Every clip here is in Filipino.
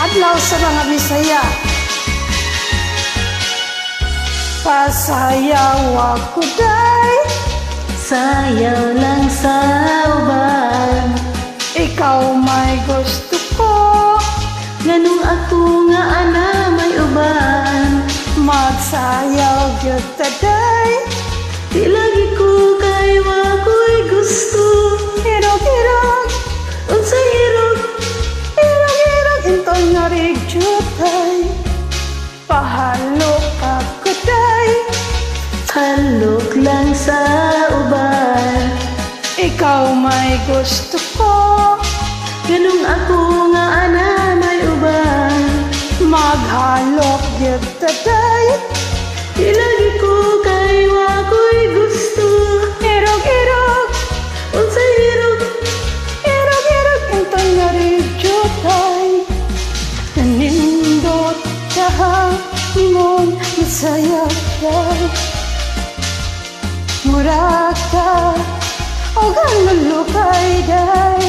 Adlaw sa mga Bisaya. Pasayaw ako day, sayaw lang sa uban. ikaw may gusto ko, Nganong ako nga ana may uban. magsayaw gyud ta day. Di lagi ko kay wa ko'y gusto. Hirog-hirog, Unsay hirog, hirog-hirog, intong nga rigjutay. Pahalok ako day, halok lang sa uban. ikaw may gusto ko, Nganong ako nga ana may uban. maghalok gyud ta day. Di lagi ko kay wa ko'y gusto. Hirog-hirog, Unsay hirog, hirog-hirog, intong nga rigjutay. Nanindot ka mong masayaw day. Mura ka o ganulukay day.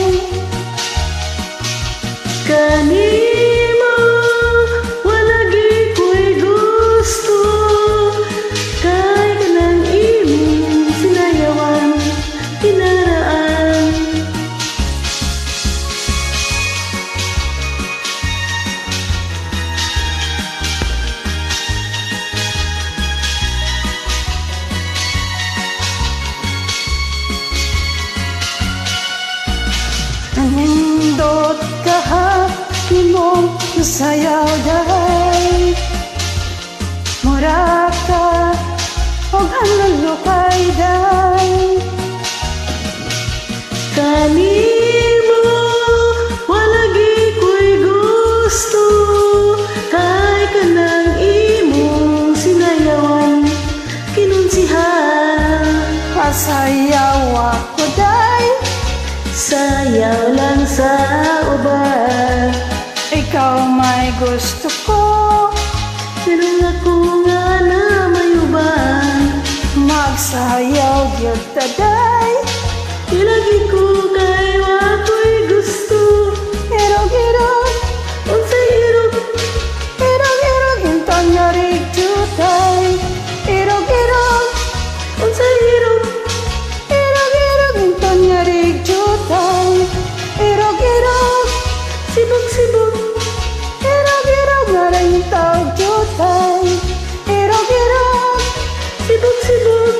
kanimo walagi ko'y gusto. Kay kanang imong sinayawan kinaraan. Nanindot ka mong masayaw day. Mura ka o ganulukay day. Kanimo walagi ko'y gusto. Kay kanang imong sinayawan kinunsihan. Pasayaw ako day, Sayaw lang sa uban. ikaw may gusto ko, Pero ako nga na may uban. magsayaw gyud ta day. Ilagi ko kay wa ko'y gusto. Hirog-hirog, Unsay hirog, hirog-hirog, intong nga rigjutay. Hirog-hirog, unsay hirog, hirog-hirog, intong nga rigjutay. Hirog-hirog, sibog-sibog, hirog-hirog, nga rin tawag jutay. Hirog-hirog, sibog-sibog.